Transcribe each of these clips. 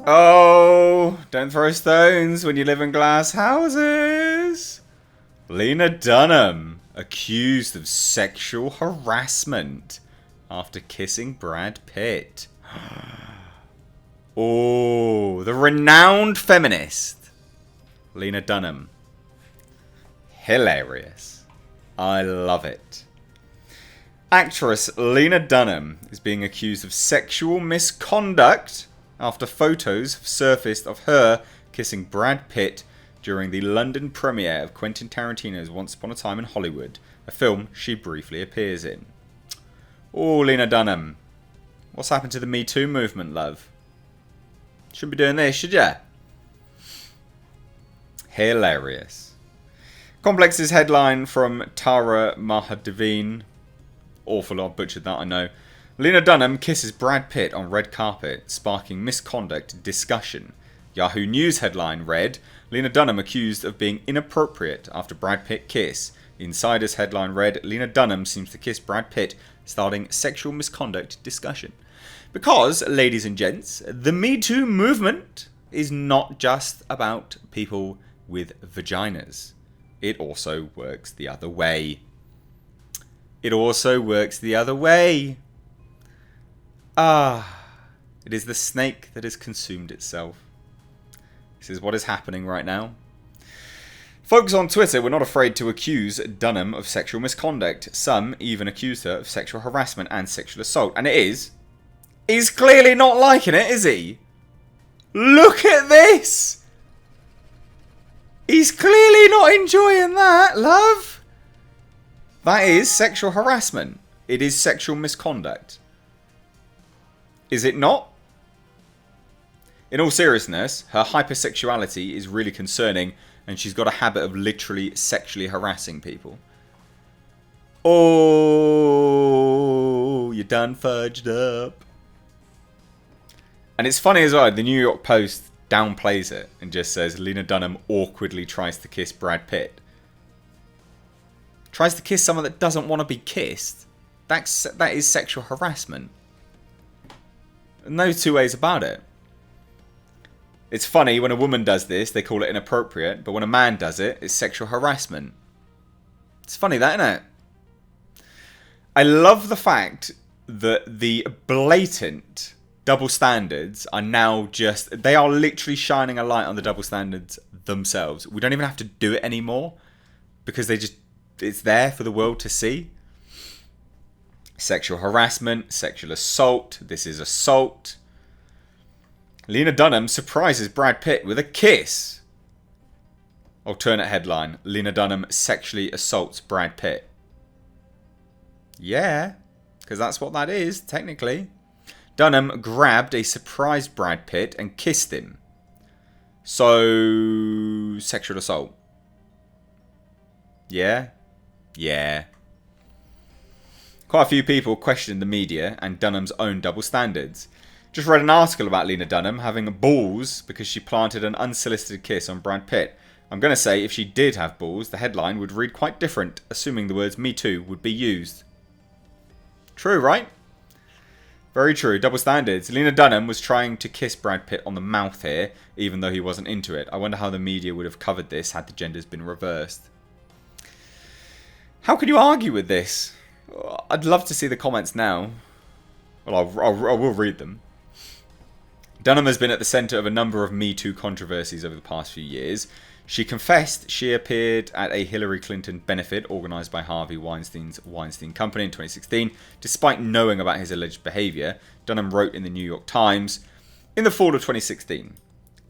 Oh, don't throw stones when you live in glass houses. Lena Dunham accused of sexual harassment after kissing Brad Pitt. Oh, the renowned feminist Lena Dunham. Hilarious. I love it. Actress Lena Dunham is being accused of sexual misconduct after photos have surfaced of her kissing Brad Pitt during the London premiere of Quentin Tarantino's Once Upon a Time in Hollywood, a film she briefly appears in. Oh, Lena Dunham. What's happened to the Me Too movement, love? Shouldn't be doing this, should ya? Hilarious. Complex's headline from Tara Mahadevine. Awful, I butchered that, I know. Lena Dunham kisses Brad Pitt on red carpet, sparking misconduct discussion. Yahoo News headline read, Lena Dunham accused of being inappropriate after Brad Pitt kiss. Insider's headline read, Lena Dunham seems to kiss Brad Pitt, starting sexual misconduct discussion. Because, ladies and gents, the Me Too movement is not just about people with vaginas. It also works the other way. It also works the other way. It is the snake that has consumed itself. This is what is happening right now. Folks on Twitter were not afraid to accuse Dunham of sexual misconduct. Some even accused her of sexual harassment and sexual assault. And he's clearly not liking it, is he? Look at this! He's clearly not enjoying that, love. That is sexual harassment. It is sexual misconduct. Is it not? In all seriousness, her hypersexuality is really concerning, and she's got a habit of literally sexually harassing people. Oh, you done fudged up. And it's funny as well, the New York Post downplays it and just says Lena Dunham awkwardly tries to kiss Brad Pitt. Tries to kiss someone that doesn't want to be kissed. That is sexual harassment. No two ways about it. It's funny, when a woman does this, they call it inappropriate, but when a man does it, it's sexual harassment. It's funny that, isn't it? I love the fact that the blatant double standards are now just... They are literally shining a light on the double standards themselves. We don't even have to do it anymore, because it's there for the world to see. Sexual harassment, sexual assault. This is assault. Lena Dunham surprises Brad Pitt with a kiss. Alternate headline. Lena Dunham sexually assaults Brad Pitt. Yeah, because that's what that is, technically. Dunham grabbed a surprised Brad Pitt and kissed him. So, sexual assault. Yeah? Yeah. Quite a few people questioned the media and Dunham's own double standards. Just read an article about Lena Dunham having balls because she planted an unsolicited kiss on Brad Pitt. I'm going to say if she did have balls, the headline would read quite different, assuming the words Me Too would be used. True, right? Very true. Double standards. Lena Dunham was trying to kiss Brad Pitt on the mouth here, even though he wasn't into it. I wonder how the media would have covered this had the genders been reversed. How can you argue with this? I'd love to see the comments now. Well, I will read them. Dunham has been at the centre of a number of Me Too controversies over the past few years. She confessed she appeared at a Hillary Clinton benefit organised by Harvey Weinstein's Weinstein Company in 2016. Despite knowing about his alleged behaviour, Dunham wrote in the New York Times, in the fall of 2016,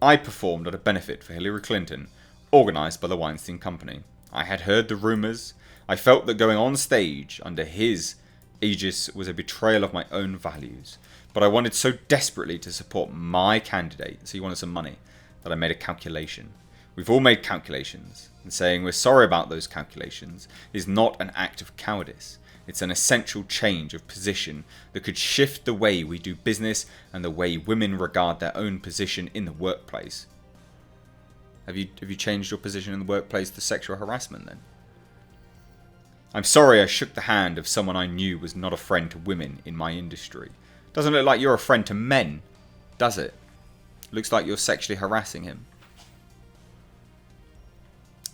I performed at a benefit for Hillary Clinton, organised by the Weinstein Company. I had heard the rumours. I felt that going on stage under his aegis was a betrayal of my own values. But I wanted so desperately to support my candidate, so he wanted some money, that I made a calculation. We've all made calculations, and saying we're sorry about those calculations is not an act of cowardice. It's an essential change of position that could shift the way we do business and the way women regard their own position in the workplace. Have you changed your position in the workplace to sexual harassment then? I'm sorry I shook the hand of someone I knew was not a friend to women in my industry. Doesn't look like you're a friend to men, does it? Looks like you're sexually harassing him.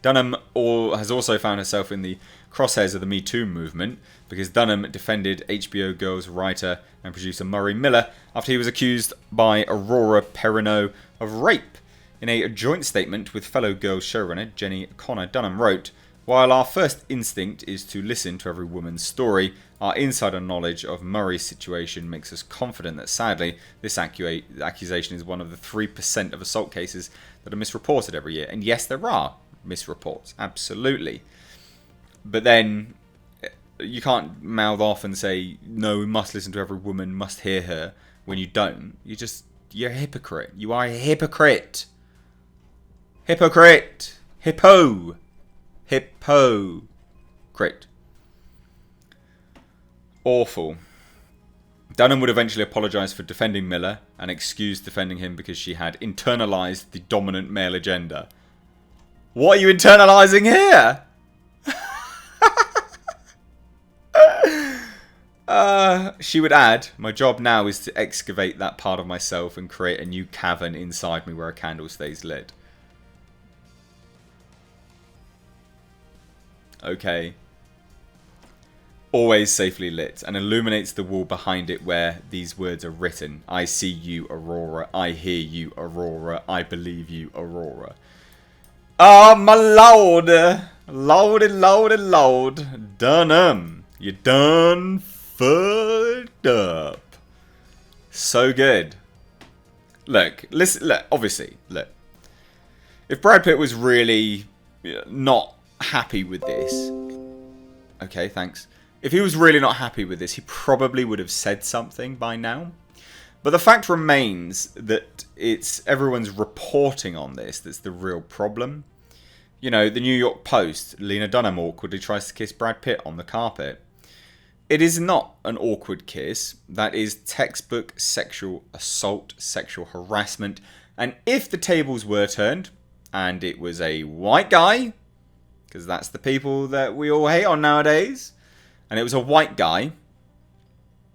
Dunham has also found herself in the crosshairs of the Me Too movement because Dunham defended HBO Girls writer and producer Murray Miller after he was accused by Aurora Perrineau of rape. In a joint statement with fellow Girls showrunner Jenny Connor, Dunham wrote, "While our first instinct is to listen to every woman's story, our insider knowledge of Murray's situation makes us confident that sadly this accusation is one of the 3% of assault cases that are misreported every year." And yes, there are misreports, absolutely. But then you can't mouth off and say, no, we must listen to every woman, must hear her, when you don't. You're a hypocrite. You are a hypocrite. Hypocrite. Hippo. Hypocrite. Awful. Dunham would eventually apologise for defending Miller and excuse defending him because she had internalised the dominant male agenda. What are you internalising here? She would add, "My job now is to excavate that part of myself and create a new cavern inside me where a candle stays lit." Okay. Always safely lit, and illuminates the wall behind it where these words are written. "I see you, Aurora. I hear you, Aurora. I believe you, Aurora." Oh, my lord. Lordy, lordy, lord. Dunham. You done fucked up. So good. Look, listen, look, obviously, look. If Brad Pitt was really not happy with this... Okay, thanks. If he was really not happy with this, he probably would have said something by now. But the fact remains that it's everyone's reporting on this that's the real problem. You know, the New York Post, Lena Dunham awkwardly tries to kiss Brad Pitt on the carpet. It is not an awkward kiss. That is textbook sexual assault, sexual harassment. And if the tables were turned, and it was a white guy, because that's the people that we all hate on nowadays, and it was a white guy,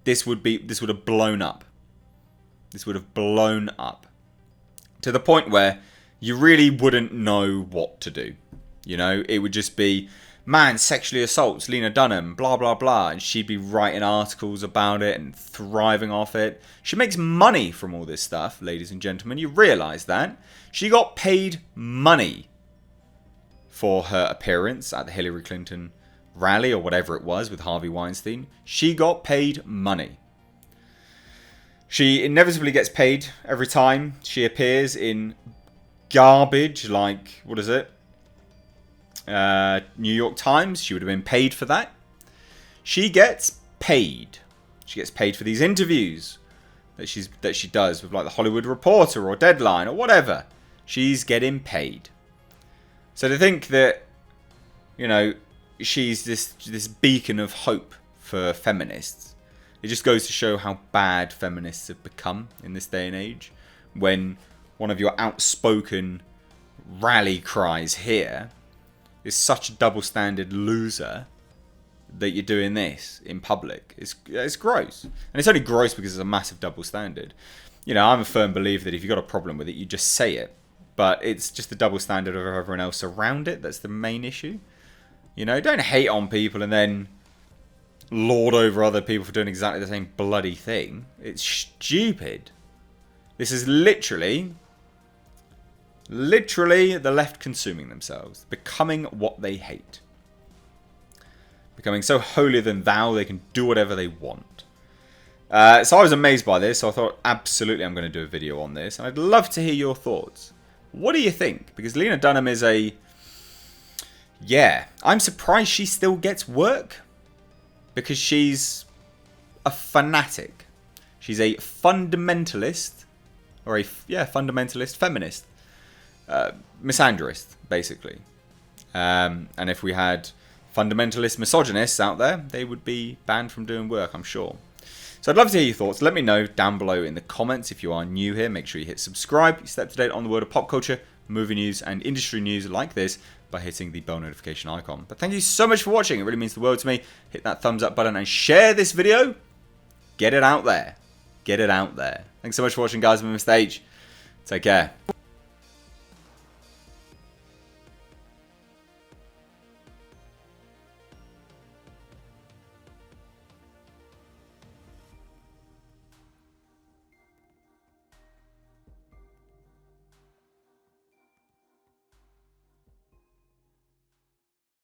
this would have blown up. This would have blown up to the point where you really wouldn't know what to do. You know, it would just be, man sexually assaults Lena Dunham, blah, blah, blah. And she'd be writing articles about it and thriving off it. She makes money from all this stuff, ladies and gentlemen. You realise that? She got paid money for her appearance at the Hillary Clinton rally or whatever it was with Harvey Weinstein. She got paid money. She inevitably gets paid every time she appears in garbage like, what is it? New York Times. She would have been paid for that. She gets paid. She gets paid for these interviews that she does with like the Hollywood Reporter or Deadline or whatever. She's getting paid. So to think that, you know, she's this beacon of hope for feminists, it just goes to show how bad feminists have become in this day and age. When one of your outspoken rally cries here is such a double-standard loser that you're doing this in public. It's gross. And it's only gross because it's a massive double standard. You know, I'm a firm believer that if you've got a problem with it, you just say it. But it's just the double standard of everyone else around it that's the main issue. You know, don't hate on people and then lord over other people for doing exactly the same bloody thing. It's stupid. This is literally the left consuming themselves, becoming what they hate, becoming so holier than thou they can do whatever they want. So I was amazed by this, so I thought absolutely I'm going to do a video on this, and I'd love to hear your thoughts. What do you think? Because Lena Dunham is I'm surprised she still gets work, because she's a fanatic. She's a fundamentalist, or fundamentalist feminist. Misandrist, basically. And if we had fundamentalist misogynists out there, they would be banned from doing work, I'm sure. So I'd love to hear your thoughts. Let me know down below in the comments. If you are new here, make sure you hit subscribe. You stay up to date on the world of pop culture, movie news, and industry news like this by hitting the bell notification icon. But thank you so much for watching. It really means the world to me. Hit that thumbs up button and share this video. Get it out there. Get it out there. Thanks so much for watching, guys. I'm Mr. H. Take care.